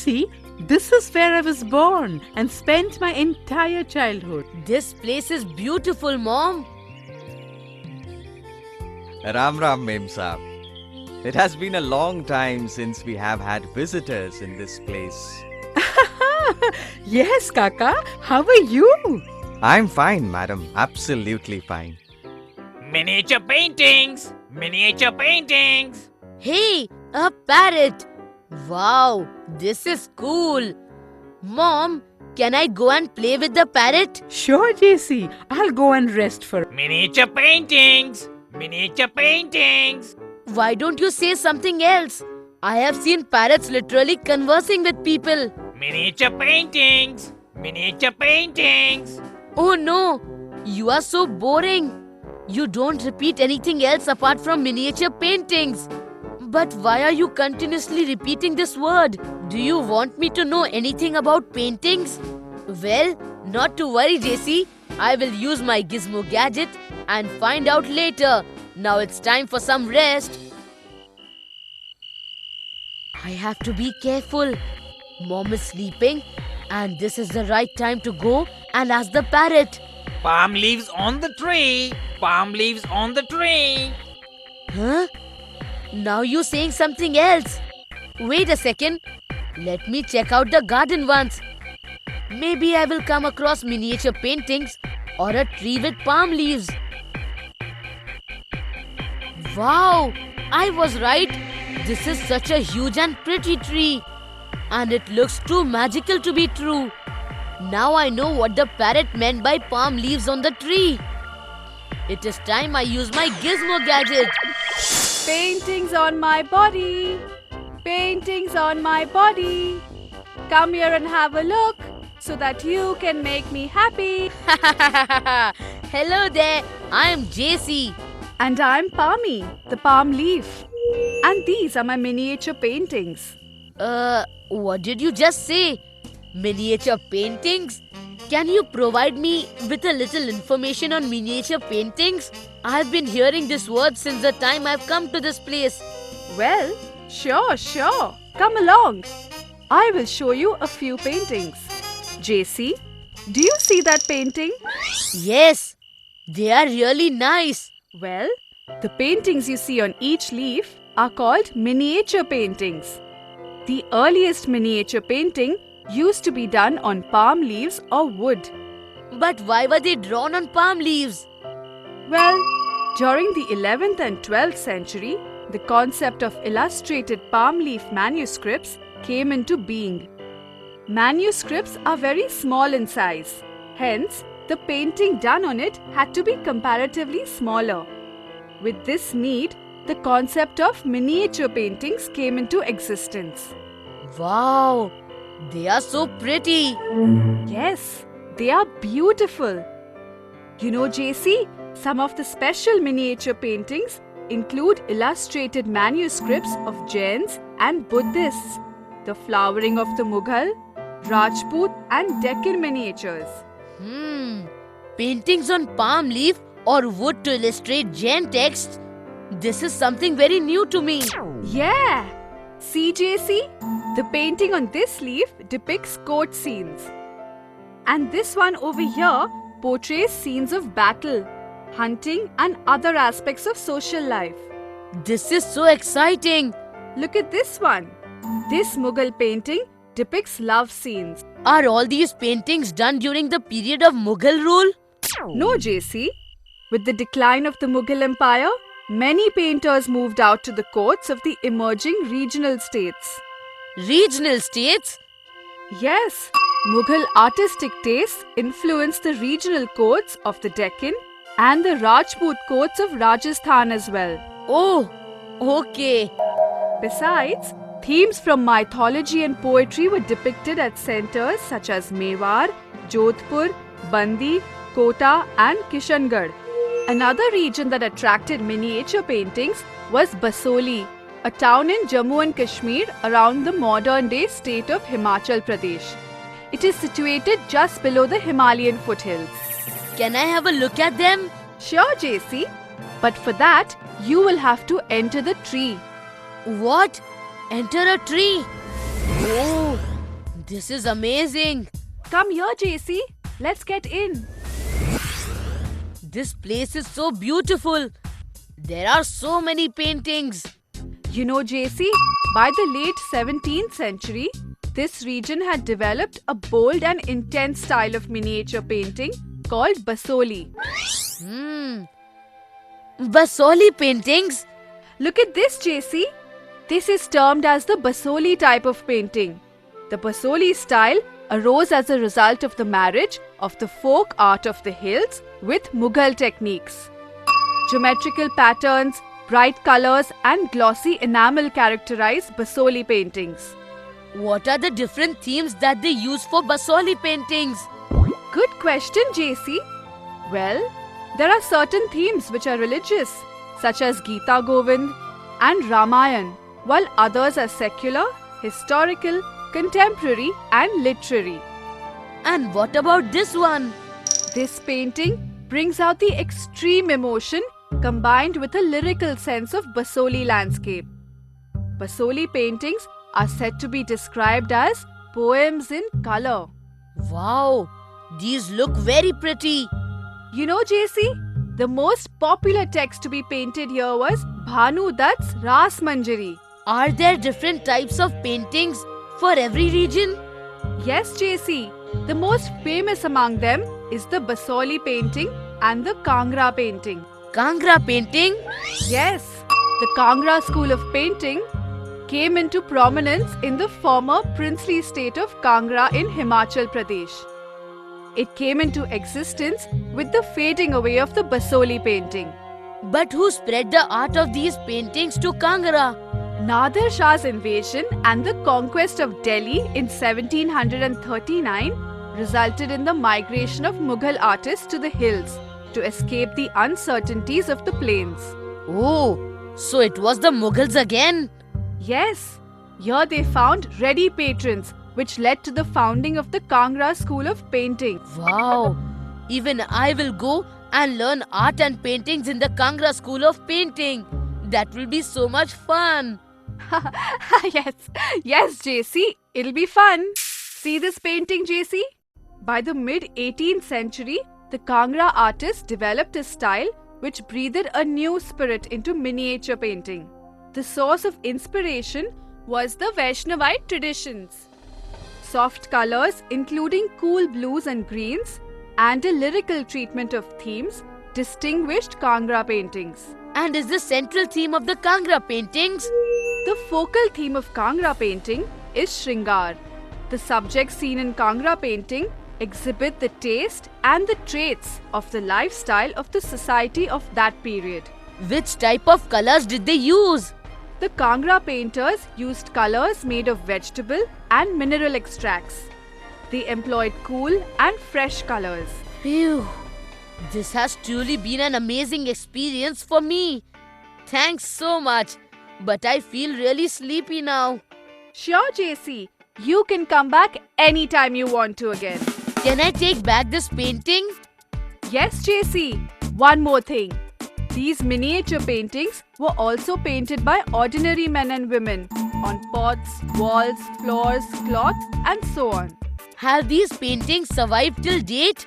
JC, this is where I was born and spent my entire childhood. This place is beautiful, Mom. Ram Ram Mem Saab. It has been a long time since we have had visitors in this place. Yes, Kaka. How are you? I'm fine, madam. Absolutely fine. Miniature paintings! Miniature paintings! Hey, a parrot. Wow, this is cool. Mom, can I go and play with the parrot? Sure, JC. I'll go and rest for. Miniature paintings! Miniature paintings! Why don't you say something else? I have seen parrots literally conversing with people. Miniature paintings! Miniature paintings! Oh no, you are so boring. You don't repeat anything else apart from miniature paintings. But why are you continuously repeating this word? Do you want me to know anything about paintings? Well, not to worry, JC. I will use my gizmo gadget and find out later. Now it's time for some rest. I have to be careful. Mom is sleeping and this is the right time to go and ask the parrot. Palm leaves on the tree! Palm leaves on the tree! Huh? Now you're saying something else. Wait a second. Let me check out the garden once. Maybe I will come across miniature paintings or a tree with palm leaves. Wow! I was right. This is such a huge and pretty tree. And it looks too magical to be true. Now I know what the parrot meant by palm leaves on the tree. It is time I use my gizmo gadget. Paintings on my body. Paintings on my body. Come here and have a look so that you can make me happy. Hello there, I am JC. And I'm Palmy, the palm leaf. And these are my miniature paintings. What did you just say? Miniature paintings? Can you provide me with a little information on miniature paintings? I've been hearing this word since the time I've come to this place. Well, sure. Come along. I will show you a few paintings. JC, do you see that painting? Yes, they are really nice. Well, the paintings you see on each leaf are called miniature paintings. The earliest miniature painting used to be done on palm leaves or wood. But why were they drawn on palm leaves? Well, during the 11th and 12th century, the concept of illustrated palm leaf manuscripts came into being. Manuscripts are very small in size. Hence, the painting done on it had to be comparatively smaller. With this need, the concept of miniature paintings came into existence. Wow, they are so pretty. Yes, they are beautiful. You know, JC, some of the special miniature paintings include illustrated manuscripts of Jains and Buddhists, the flowering of the Mughal, Rajput and Deccan miniatures. Paintings on palm leaf or wood to illustrate Jain texts? This is something very new to me. Yeah! See, JC? The painting on this leaf depicts court scenes. And this one over here portrays scenes of battle, hunting and other aspects of social life. This is so exciting. Look at this one. This Mughal painting depicts love scenes. Are all these paintings done during the period of Mughal rule? No, JC. With the decline of the Mughal Empire, many painters moved out to the courts of the emerging regional states. Regional states? Yes, Mughal artistic tastes influenced the regional courts of the Deccan and the Rajput courts of Rajasthan as well. Oh, okay. Besides, themes from mythology and poetry were depicted at centres such as Mewar, Jodhpur, Bandi, Kota and Kishangarh. Another region that attracted miniature paintings was Basoli, a town in Jammu and Kashmir around the modern-day state of Himachal Pradesh. It is situated just below the Himalayan foothills. Can I have a look at them? Sure, JC. But for that, you will have to enter the tree. What? Enter a tree? Oh, This is amazing. Come here, JC. Let's get in. This place is so beautiful. There are so many paintings. You know, JC, by the late 17th century, this region had developed a bold and intense style of miniature painting called Basoli. Basoli paintings? Look at this, JC. This is termed as the Basoli type of painting. The Basoli style arose as a result of the marriage of the folk art of the hills with Mughal techniques. Geometrical patterns, bright colors and glossy enamel characterize Basoli paintings. What are the different themes that they use for Basoli paintings? Good question, JC. Well, there are certain themes which are religious, such as Gita Govind and Ramayan, while others are secular, historical, contemporary and literary. And what about this one? This painting brings out the extreme emotion combined with a lyrical sense of Basoli landscape. Basoli paintings are said to be described as poems in color. Wow, these look very pretty. You know, JC, the most popular text to be painted here was Bhanu Dutt's Ras Manjari. Are there different types of paintings for every region? Yes, JC. The most famous among them is the Basoli painting and the Kangra painting. Kangra painting? Yes, the Kangra school of painting came into prominence in the former princely state of Kangra in Himachal Pradesh. It came into existence with the fading away of the Basoli painting. But who spread the art of these paintings to Kangra? Nadir Shah's invasion and the conquest of Delhi in 1739 resulted in the migration of Mughal artists to the hills to escape the uncertainties of the plains. Oh, so it was the Mughals again? Yes, here they found ready patrons, which led to the founding of the Kangra School of Painting. Wow, even I will go and learn art and paintings in the Kangra School of Painting. That will be so much fun. Yes, JC, it'll be fun. See this painting, JC? By the mid-18th century, the Kangra artists developed a style which breathed a new spirit into miniature painting. The source of inspiration was the Vaishnavite traditions. Soft colors, including cool blues and greens, and a lyrical treatment of themes distinguished Kangra paintings. And is the central theme of the Kangra paintings? The focal theme of Kangra painting is Shringar. The subjects seen in Kangra painting exhibit the taste and the traits of the lifestyle of the society of that period. Which type of colors did they use? The Kangra painters used colors made of vegetable and mineral extracts. They employed cool and fresh colors. Phew, this has truly been an amazing experience for me. Thanks so much, but I feel really sleepy now. Sure, JC. You can come back anytime you want to again. Can I take back this painting? Yes, JC. One more thing. These miniature paintings were also painted by ordinary men and women on pots, walls, floors, cloth, and so on. Have these paintings survived till date?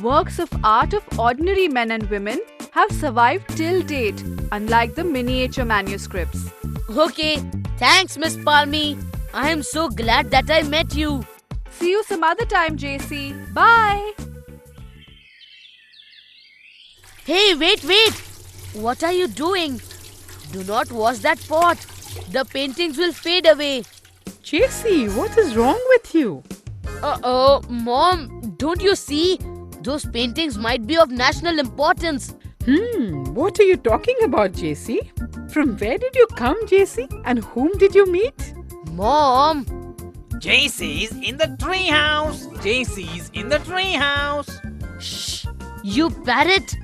Works of art of ordinary men and women have survived till date, unlike the miniature manuscripts. Okay, thanks, Miss Palmi. I am so glad that I met you. See you some other time, JC. Bye. Hey, wait. What are you doing? Do not wash that pot. The paintings will fade away. JC, what is wrong with you? Mom, don't you see? Those paintings might be of national importance. What are you talking about, JC? From where did you come, JC? And whom did you meet? Mom, JC's in the treehouse. JC's in the treehouse. shh, you parrot.